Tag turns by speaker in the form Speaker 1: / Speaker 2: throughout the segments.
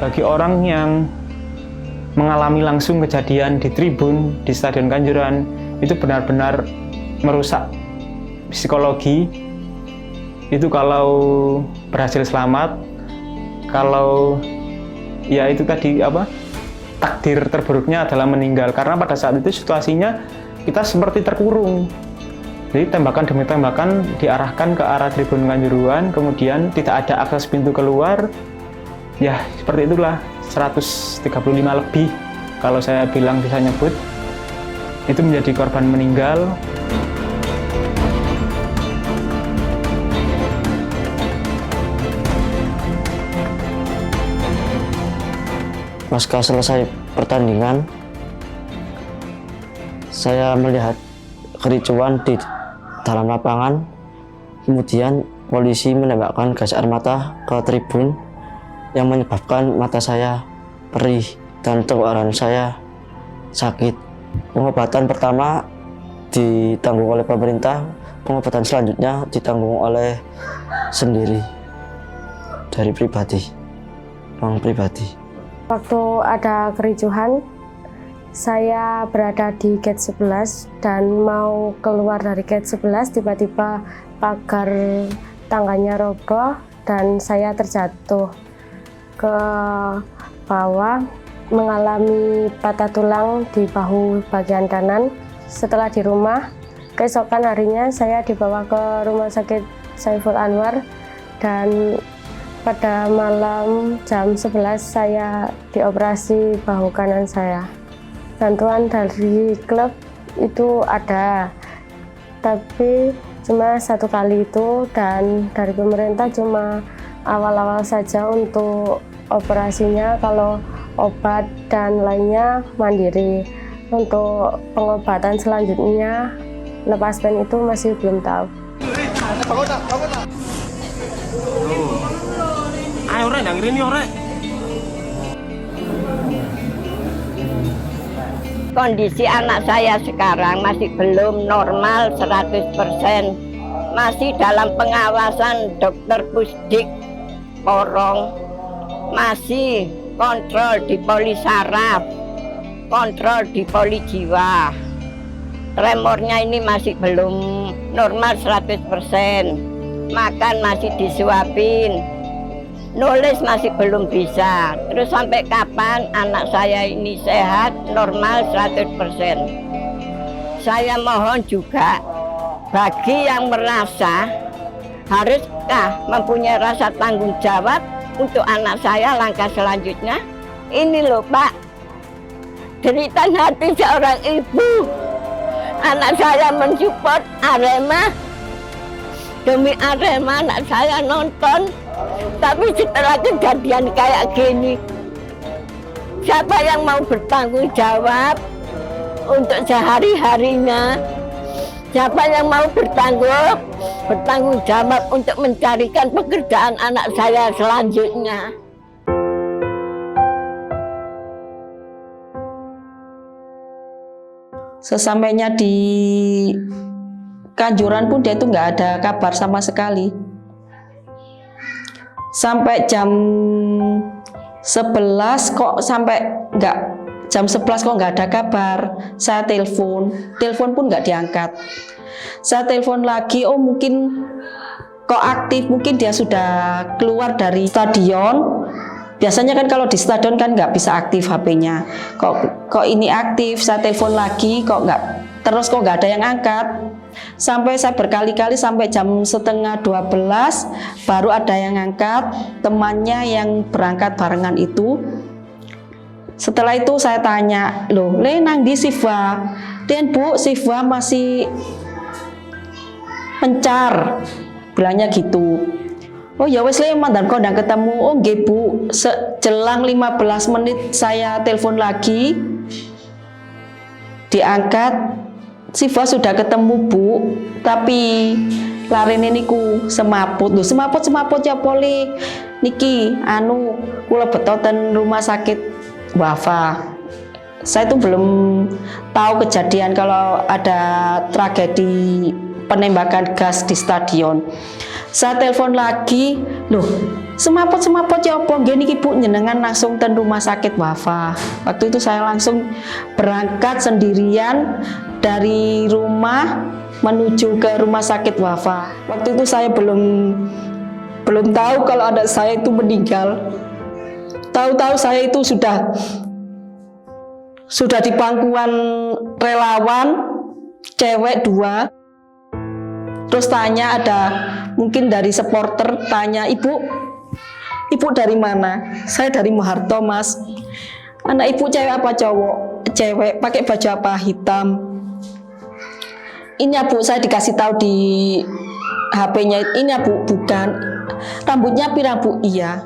Speaker 1: bagi orang yang mengalami langsung kejadian di tribun di Stadion Kanjuruhan itu benar-benar merusak psikologi. Itu kalau berhasil selamat, kalau ya itu tadi takdir terburuknya adalah meninggal, karena pada saat itu situasinya kita seperti terkurung. Jadi tembakan demi tembakan diarahkan ke arah tribun Kanjuruhan, kemudian tidak ada akses pintu keluar. Ya seperti itulah, 135 lebih kalau saya bilang bisa nyebut, itu menjadi korban meninggal.
Speaker 2: Pasca selesai pertandingan, saya melihat kericuan di dalam lapangan. Kemudian polisi menembakkan gas air mata ke tribun yang menyebabkan mata saya perih dan tenggorokan saya sakit. Pengobatan pertama ditanggung oleh pemerintah, pengobatan selanjutnya ditanggung oleh sendiri dari uang pribadi.
Speaker 3: Waktu ada kericuhan, saya berada di gate 11 dan mau keluar dari gate 11, tiba-tiba pagar tangganya roboh dan saya terjatuh ke bawah, mengalami patah tulang di bahu bagian kanan. Setelah di rumah, keesokan harinya saya dibawa ke Rumah Sakit Saiful Anwar dan pada malam jam 11 saya dioperasi bahu kanan saya. Bantuan dari klub itu ada, tapi cuma 1 kali itu, dan dari pemerintah cuma awal-awal saja untuk operasinya. Kalau obat dan lainnya mandiri. Untuk pengobatan selanjutnya lepas pen itu masih belum tahu.
Speaker 4: Ayo rek, yang ini rek.
Speaker 5: Kondisi anak saya sekarang masih belum normal 100%. Masih dalam pengawasan dokter Pusdik Porong. Masih kontrol di poli saraf, kontrol di poli jiwa. Tremornya ini masih belum normal 100%. Makan masih disuapin. Nulis masih belum bisa. Terus sampai kapan anak saya ini sehat, normal 100%. Saya mohon juga bagi yang merasa haruskah mempunyai rasa tanggung jawab untuk anak saya langkah selanjutnya. Ini loh Pak, derita hati seorang ibu. Anak saya mensupport Arema. Demi Arema anak saya nonton. Tapi setelah kejadian kayak gini, siapa yang mau bertanggung jawab untuk sehari-harinya? Siapa yang mau bertanggung jawab untuk mencarikan pekerjaan anak saya selanjutnya?
Speaker 6: Sesampainya di Kanjuruhan pun dia itu nggak ada kabar sama sekali. Sampai jam 11 kok nggak ada kabar. Saya telepon pun nggak diangkat. Saya telepon lagi, oh mungkin kok aktif, mungkin dia sudah keluar dari stadion. Biasanya kan kalau di stadion kan nggak bisa aktif HP-nya. Kok ini aktif? Saya telepon lagi, kok nggak ada yang angkat. Sampai saya berkali-kali sampai jam 11:30 baru ada yang angkat, temannya yang berangkat barengan itu. Setelah itu saya tanya, loh nang di Siva? Den Bu, Siva masih mencar, bilangnya gitu. Oh ya wes le mandan kondang ketemu. Oh nggih Bu, sejelang 15 menit saya telepon lagi, diangkat. Siva sudah ketemu Bu, tapi larene niku semaput. Lho semaput ya poli niki kula beto ten rumah sakit Wafa. Saya itu belum tahu kejadian kalau ada tragedi penembakan gas di stadion. Saya telepon lagi, loh semaput ya apa gini ibu jenengan langsung ten rumah sakit Wafa. Waktu itu saya langsung berangkat sendirian dari rumah menuju ke rumah sakit Wafa. Waktu itu saya belum tahu kalau anak saya itu meninggal. Tahu-tahu saya itu sudah di pangkuan relawan cewek 2. Terus tanya, ada mungkin dari supporter tanya, ibu dari mana? Saya dari Moharto mas. Anak ibu cewek apa cowok? Cewek, pakai baju apa? Hitam. Ini ya bu, saya dikasih tahu di HP-nya. Ini ya bu, bukan. Rambutnya pirang bu? Iya.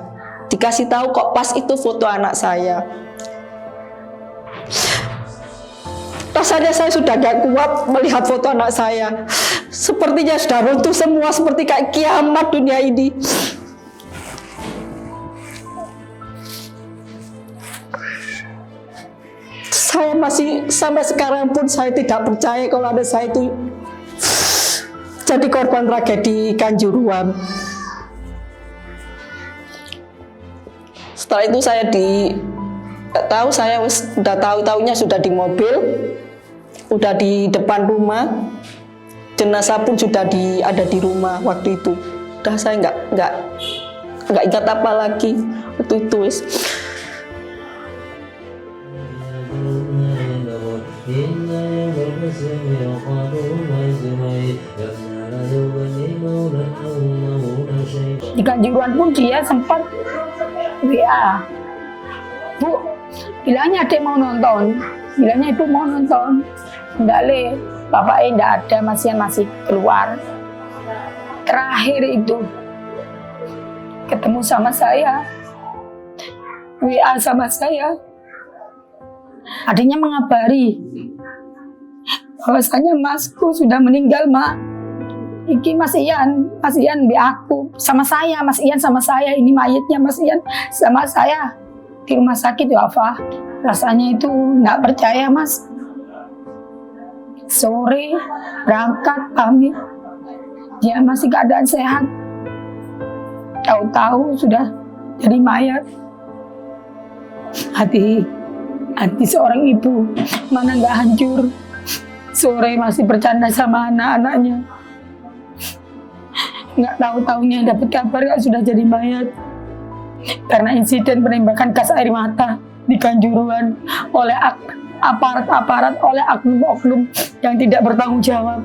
Speaker 6: Dikasih tahu kok pas itu foto anak saya. Rasanya saya sudah gak kuat melihat foto anak saya. Sepertinya sudah runtuh semua, seperti kayak kiamat dunia ini. Saya masih sampai sekarang pun saya tidak percaya kalau anak saya itu jadi korban tragedi Kanjuruhan. Setelah itu saya udah tahu-taunya sudah di mobil, udah di depan rumah. Jenazah pun sudah ada di rumah waktu itu. Udah saya nggak ingat apa lagi waktu itu wis.
Speaker 7: Di Kanjuruhan pun dia sempat WA, Bu, bilangnya adik mau nonton, bilangnya ibu mau nonton, enggak le, bapaknya enggak ada, masih keluar. Terakhir itu ketemu sama saya, WA sama saya, adiknya mengabari bahwasanya masku sudah meninggal mak. Iki Mas Ian di aku sama saya, Mas Ian sama saya, ini mayatnya Mas Ian sama saya di rumah sakit Wafa. Rasanya itu nggak percaya Mas. Sore berangkat pamit, dia masih keadaan sehat. Tahu-tahu sudah jadi mayat. Hati seorang ibu mana nggak hancur. Sore masih bercanda sama anak-anaknya. Nggak tahu-tahunya dapat kabar sudah jadi mayat karena insiden penembakan gas air mata di Kanjuruhan oleh aparat-aparat, oleh oknum-oknum yang tidak bertanggung jawab,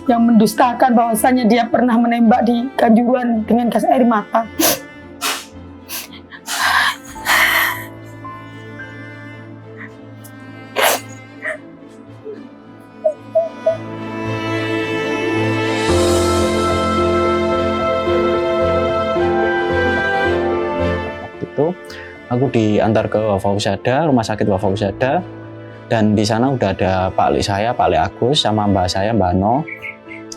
Speaker 7: yang mendustakan bahwasannya dia pernah menembak di Kanjuruhan dengan gas air mata.
Speaker 8: Aku diantar ke Wafa Husada, rumah sakit Wafa Husada, dan di sana udah ada Pak Lik saya, Pak Lik Agus, sama Mbak saya, Mbak No.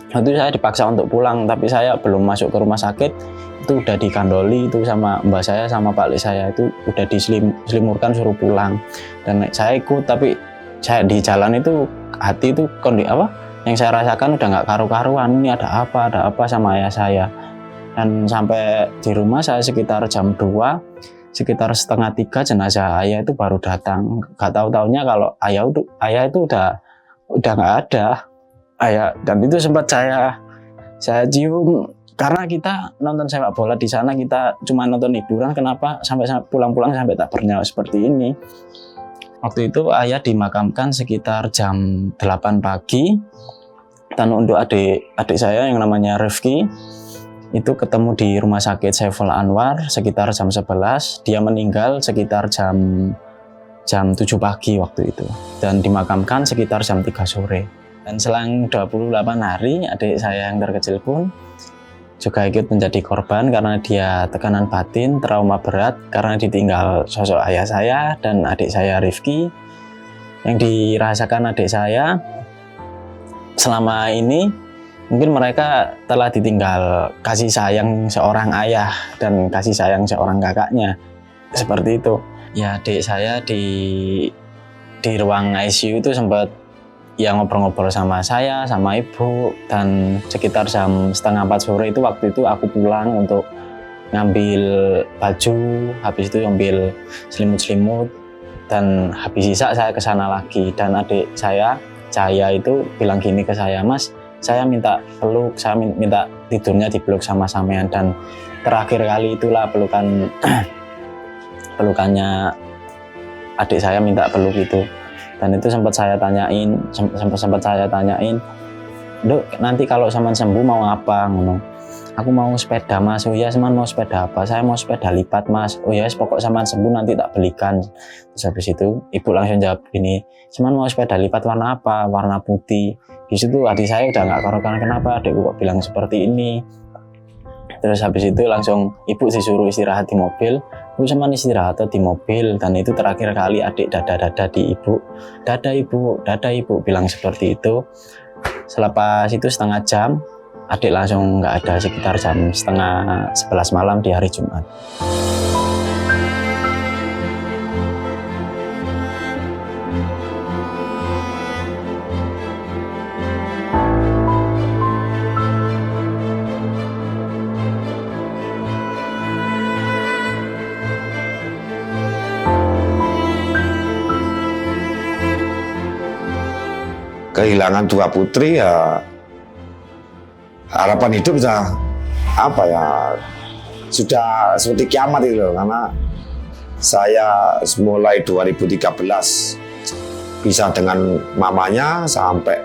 Speaker 8: Waktu itu saya dipaksa untuk pulang, tapi saya belum masuk ke rumah sakit, itu udah dikandoli itu sama Mbak saya, sama Pak Lik saya, itu udah diselimurkan suruh pulang. Dan saya ikut, tapi saya di jalan itu hati itu yang saya rasakan udah nggak karu-karuan, ini ada apa sama ayah saya. Dan sampai di rumah saya sekitar jam 2, sekitar 2:30 jenazah ayah itu baru datang. Gak tahu-taunya kalau ayah itu udah nggak ada ayah. Dan itu sempat saya cium, karena kita nonton sepak bola di sana, kita cuma nonton hiburan, kenapa sampai pulang-pulang sampai tak bernyawa seperti ini. Waktu itu ayah dimakamkan sekitar jam 8 pagi, dan untuk adik saya yang namanya Rifki itu ketemu di rumah sakit Saiful Anwar sekitar jam 11, dia meninggal sekitar jam 7 pagi waktu itu, dan dimakamkan sekitar jam 3 sore. Dan selang 28 hari, adik saya yang terkecil pun juga ikut menjadi korban karena dia tekanan batin, trauma berat karena ditinggal sosok ayah saya dan adik saya Rifki. Yang dirasakan adik saya selama ini, mungkin mereka telah ditinggal kasih sayang seorang ayah dan kasih sayang seorang kakaknya, seperti itu. Ya, adik saya di ruang ICU itu sempat ya ngobrol-ngobrol sama saya, sama ibu, dan sekitar jam 3:30 sore itu waktu itu aku pulang untuk ngambil baju, habis itu ngambil selimut-selimut, dan habis sisa saya ke sana lagi, dan adik saya, Cahaya itu bilang gini ke saya, Mas, saya minta peluk, saya minta tidurnya dipeluk sama sampean, dan terakhir kali itulah pelukannya adik saya minta peluk itu. Dan itu sempat saya tanyain, Dok, nanti kalau sampean sembuh mau apa? Ngono. Aku mau sepeda, Mas. Oh ya, sampean mau sepeda apa? Saya mau sepeda lipat, Mas. Oh ya, pokok sampean sembuh nanti tak belikan. Terus habis itu ibu langsung jawab gini, sampean mau sepeda lipat warna apa? Warna putih. Di situ hati saya udah nggak karuan, kenapa adikku kok bilang seperti ini. Terus habis itu langsung ibu disuruh istirahat di mobil. Ibu sama istirahat di mobil, dan itu terakhir kali adik dada di ibu. Dada ibu bilang seperti itu. Selepas itu setengah jam, adik langsung nggak ada, sekitar jam 10:30 malam di hari Jumat.
Speaker 9: Kehilangan 2 putri ya, harapan hidup sudah sudah seperti kiamat itu loh, karena saya mulai 2013 bisa dengan mamanya sampai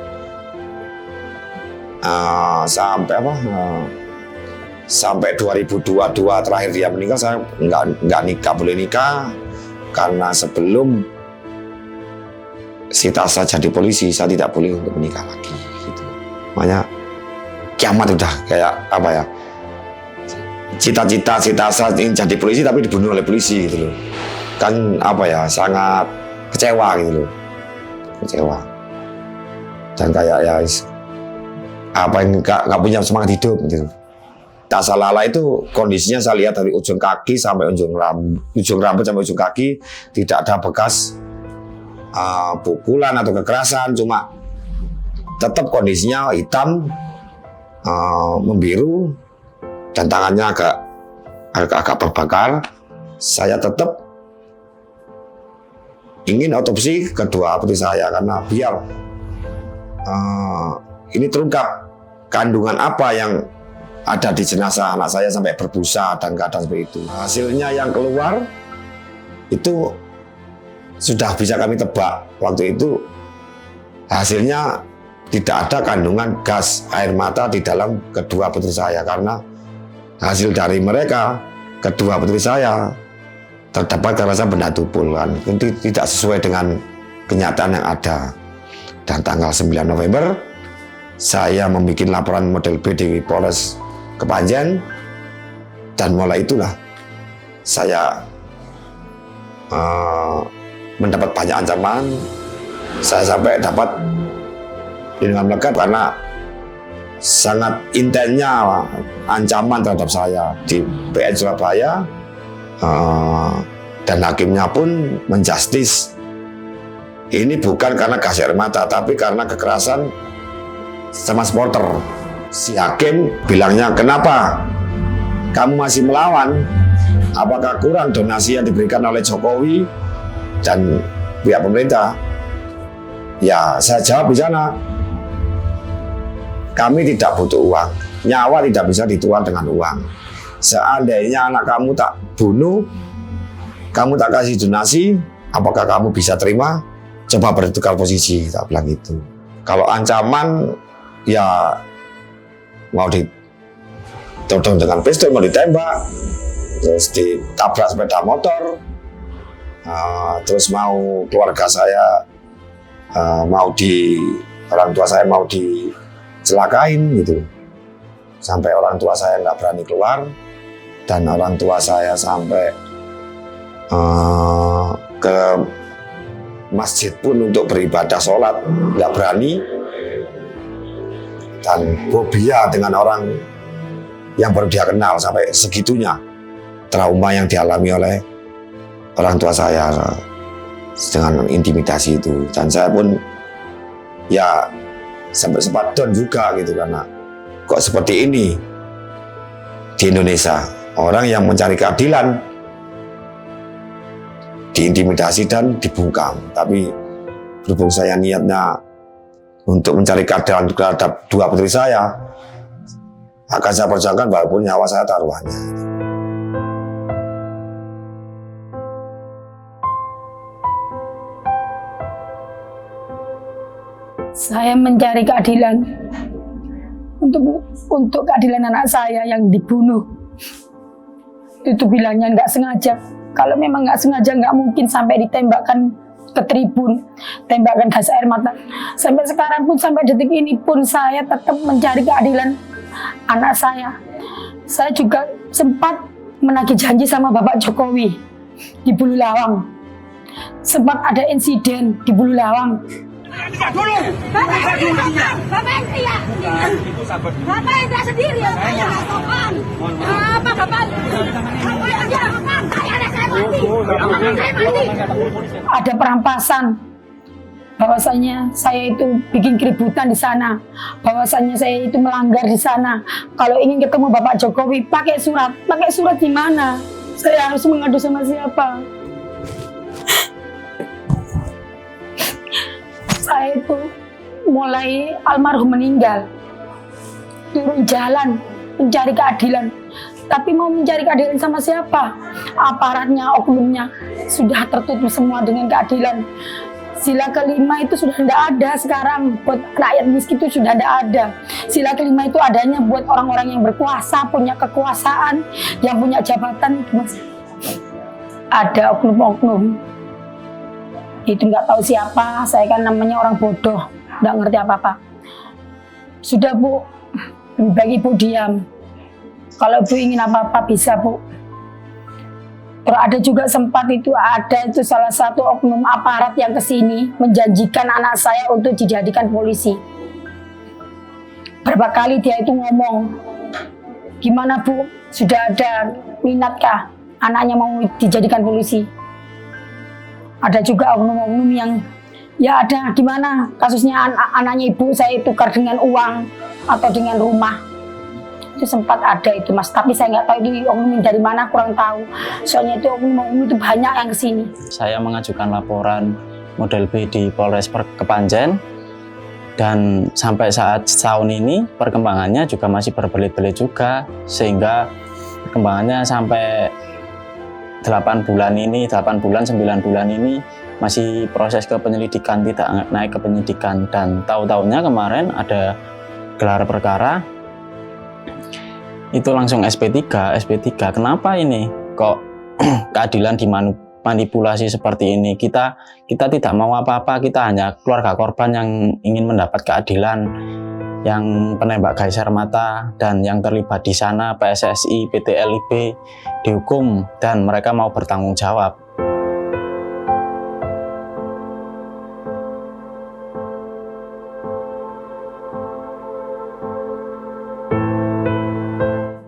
Speaker 9: sampai 2022 terakhir dia meninggal. Saya nggak boleh nikah karena sebelum Sitasa jadi polisi, saya tidak boleh untuk menikah lagi gitu. Makanya kiamat udah kayak cita-cita Sitasa ingin jadi polisi tapi dibunuh oleh polisi gitu loh. Kan sangat kecewa gitu loh. Kecewa. Dan kayak ya nggak punya semangat hidup gitu. Tasalala itu kondisinya saya lihat dari ujung kaki sampai ujung rambut sampai ujung kaki tidak ada bekas pukulan atau kekerasan, cuma tetap kondisinya hitam, membiru, dan tangannya agak berbakar. Saya tetap ingin otopsi kedua putri saya karena biar ini terungkap kandungan apa yang ada di jenazah anak saya sampai berbusa dan keadaan seperti itu. Hasilnya yang keluar itu sudah bisa kami tebak waktu itu, hasilnya tidak ada kandungan gas air mata di dalam kedua putri saya, karena hasil dari mereka kedua putri saya terdapat kekerasan benda tumpul, kan itu tidak sesuai dengan kenyataan yang ada. Dan tanggal 9 November saya membuat laporan model B di Polres Kepanjen, dan mulai itulah saya mendapat banyak ancaman. Saya sampai dapat dengan melekat karena sangat intensnya ancaman terhadap saya di PN Surabaya, dan hakimnya pun menjustis ini bukan karena gas air mata tapi karena kekerasan sama supporter. Si hakim bilangnya, kenapa kamu masih melawan? Apakah kurang donasi yang diberikan oleh Jokowi dan pihak pemerintah? Ya, saya jawab di sana, kami tidak butuh uang. Nyawa tidak bisa dituan dengan uang. Seandainya anak kamu tak bunuh, kamu tak kasih donasi, apakah kamu bisa terima? Coba bertukar posisi, tak bilang gitu. Kalau ancaman, ya mau ditodong dengan pistol, mau ditembak, terus ditabrak sepeda motor, terus mau keluarga saya orang tua saya mau dicelakain gitu, sampai orang tua saya nggak berani keluar, dan orang tua saya sampai ke masjid pun untuk beribadah sholat nggak berani, dan fobia dengan orang yang baru dia kenal, sampai segitunya trauma yang dialami oleh orang tua saya dengan intimidasi itu. Dan saya pun ya sampai sempat down juga gitu, karena kok seperti ini di Indonesia, orang yang mencari keadilan diintimidasi dan dibungkam. Tapi berhubung saya niatnya untuk mencari keadilan terhadap dua putri saya, akan saya perjuangkan walaupun nyawa saya taruhannya.
Speaker 7: Saya mencari keadilan untuk keadilan anak saya yang dibunuh. Itu bilangnya nggak sengaja. Kalau memang nggak sengaja, nggak mungkin sampai ditembakkan ke tribun, tembakan gas air mata. Sampai sekarang pun, sampai detik ini pun saya tetap mencari keadilan anak saya. Saya juga sempat menagih janji sama Bapak Jokowi di Bululawang. Sempat ada insiden di Bululawang.
Speaker 10: Bapak yang sendiri ya,
Speaker 7: ada perampasan, bahwasanya saya itu bikin keributan di sana, bahwasanya saya itu melanggar di sana. Kalau ingin ketemu Bapak Jokowi pakai surat di mana? Saya harus mengadu sama siapa? Saya itu mulai almarhum meninggal, turun jalan mencari keadilan. Tapi mau mencari keadilan sama siapa? Aparatnya, oknumnya sudah tertutup semua dengan keadilan. Sila kelima itu sudah tidak ada sekarang, buat rakyat miskin itu sudah tidak ada. Sila kelima itu adanya buat orang-orang yang berkuasa, punya kekuasaan, yang punya jabatan. Ada oknum-oknum. Itu nggak tahu siapa, saya kan namanya orang bodoh, nggak ngerti apa-apa. Sudah Bu, lebih baik Ibu diam. Kalau Bu ingin apa-apa bisa Bu. Terus ada juga sempat itu salah satu oknum aparat yang kesini menjanjikan anak saya untuk dijadikan polisi. Berapa kali dia itu ngomong, gimana Bu, sudah ada minatkah anaknya mau dijadikan polisi? Ada juga oknum-oknum yang ya ada, gimana kasusnya anaknya ibu saya tukar dengan uang atau dengan rumah. Itu sempat ada itu Mas, tapi saya nggak tahu ini oknum dari mana, kurang tahu. Soalnya itu oknum itu banyak yang kesini.
Speaker 8: Saya mengajukan laporan model B di Polres Kepanjen, dan sampai saat tahun ini perkembangannya juga masih berbelit-belit juga, sehingga perkembangannya sampai 8 bulan, 9 bulan ini masih proses ke penyelidikan, tidak naik ke penyidikan. Dan tahu-tahunya kemarin ada gelar perkara, itu langsung SP3. Kenapa ini kok keadilan dimanipulasi seperti ini? Kita tidak mau apa-apa, kita hanya keluarga korban yang ingin mendapat keadilan, yang penembak gas air mata dan yang terlibat di sana, PSSI, PT LIB, dihukum dan mereka mau bertanggung jawab.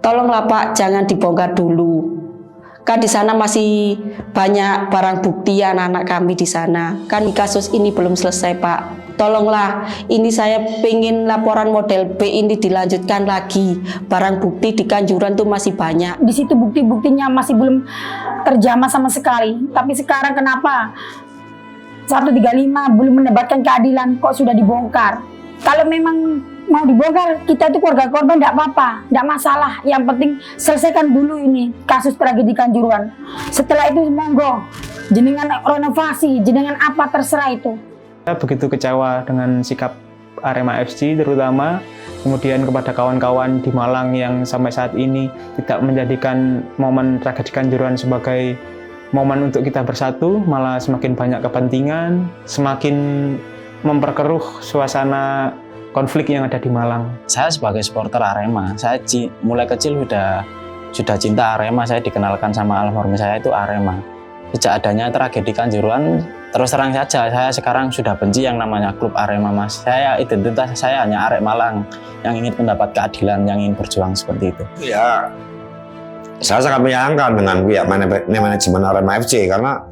Speaker 6: Tolonglah Pak, jangan dibongkar dulu. Kan di sana masih banyak barang bukti anak-anak kami di sana. Kan kasus ini belum selesai Pak. Tolonglah, ini saya pengen laporan model B ini dilanjutkan lagi. Barang bukti di Kanjuruhan tuh masih banyak.
Speaker 7: Di situ bukti-buktinya masih belum terjamah sama sekali. Tapi sekarang kenapa 135 belum mendapatkan keadilan, kok sudah dibongkar? Kalau memang mau dibongkar, kita itu keluarga korban tidak apa-apa, tidak masalah. Yang penting selesaikan dulu ini kasus tragedi Kanjuruhan. Setelah itu monggo, jenengan renovasi, jenengan apa terserah itu.
Speaker 1: Saya begitu kecewa dengan sikap Arema FC terutama, kemudian kepada kawan-kawan di Malang yang sampai saat ini tidak menjadikan momen tragedi Kanjuruhan sebagai momen untuk kita bersatu, malah semakin banyak kepentingan, semakin memperkeruh suasana konflik yang ada di Malang.
Speaker 8: Saya sebagai supporter Arema, saya mulai kecil sudah cinta Arema. Saya dikenalkan sama almarhum saya itu Arema. Sejak adanya tragedi Kanjuruhan, terus terang saja saya sekarang sudah benci yang namanya klub Arema Mas. Saya identitas saya hanya Arek Malang yang ingin mendapat keadilan, yang ingin berjuang seperti itu.
Speaker 9: Ya, saya sangat menyayangkan dengan pihak manajemen Arema FC karena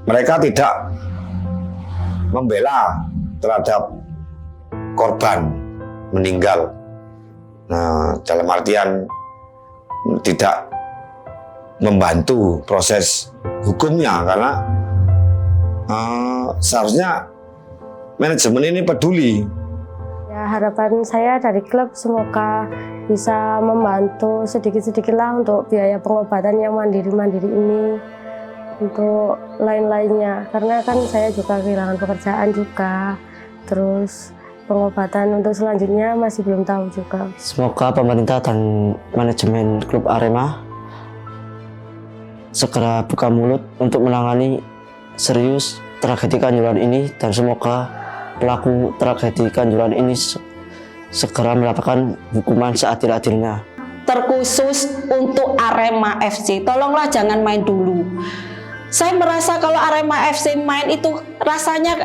Speaker 9: mereka tidak membela terhadap korban meninggal. Nah, dalam artian tidak membantu proses hukumnya karena seharusnya manajemen ini peduli.
Speaker 3: Ya, harapan saya dari klub semoga bisa membantu sedikit-sedikit lah untuk biaya pengobatan yang mandiri-mandiri ini, untuk lain-lainnya. Karena kan saya juga kehilangan pekerjaan juga, terus pengobatan untuk selanjutnya masih belum tahu juga.
Speaker 2: Semoga pemerintah dan manajemen klub Arema segera buka mulut untuk menangani serius tragedi Kanjuruhan ini, dan semoga pelaku tragedi Kanjuruhan ini segera mendapatkan hukuman seadil-adilnya.
Speaker 6: Terkhusus untuk Arema FC, tolonglah jangan main dulu. Saya merasa kalau Arema FC main itu rasanya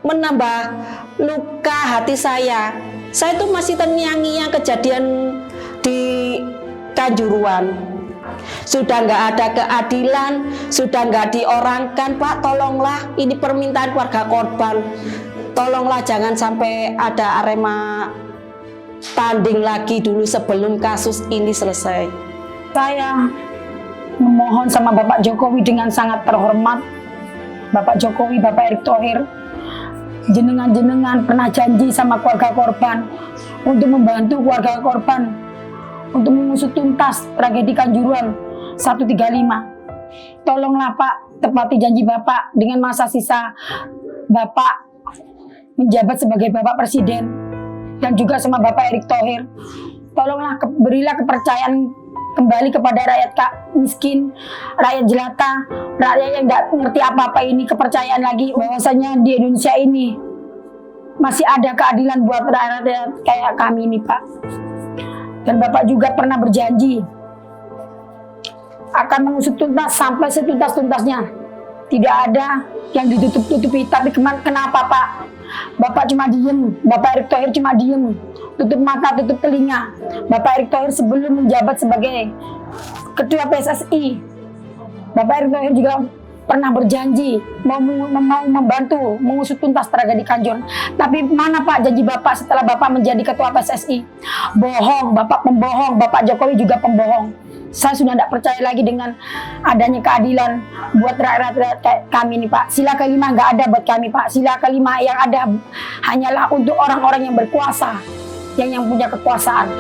Speaker 6: menambah luka hati saya. Saya tuh masih terngiang-ngiang kejadian di Kanjuruhan. Sudah nggak ada keadilan, sudah nggak diorangkan, Pak. Tolonglah, ini permintaan keluarga korban. Tolonglah jangan sampai ada Arema tanding lagi dulu sebelum kasus ini selesai.
Speaker 7: Saya memohon sama Bapak Jokowi dengan sangat terhormat, Bapak Jokowi, Bapak Erick Thohir, jenengan pernah janji sama keluarga korban untuk membantu keluarga korban untuk mengusut tuntas tragedi Kanjuruhan 135. Tolonglah Pak, tepati janji Bapak dengan masa sisa Bapak menjabat sebagai Bapak Presiden dan juga sama Bapak Erick Thohir. Tolonglah berilah kepercayaan kembali kepada rakyat miskin, rakyat jelata, rakyat yang nggak ngerti apa-apa ini, kepercayaan lagi bahwasanya di Indonesia ini masih ada keadilan buat rakyat kayak kami ini, Pak. Dan Bapak juga pernah berjanji akan mengusut tuntas sampai setuntas-tuntasnya. Tidak ada yang ditutup-tutupi. Tapi kenapa Pak? Bapak cuma diem, Bapak Erick Thohir cuma diem, tutup mata, tutup telinga. Bapak Erick Thohir sebelum menjabat sebagai Ketua PSSI, Bapak Erick Thohir juga pernah berjanji mau membantu mengusut tuntas tragedi Kanjuruhan. Tapi mana Pak janji Bapak setelah Bapak menjadi Ketua PSSI? Bohong, Bapak pembohong, Bapak Jokowi juga pembohong. Saya sudah tidak percaya lagi dengan adanya keadilan buat rakyat kami nih Pak. Sila kelima nggak ada buat kami Pak. Sila kelima yang ada hanyalah untuk orang-orang yang berkuasa, yang punya kekuasaan.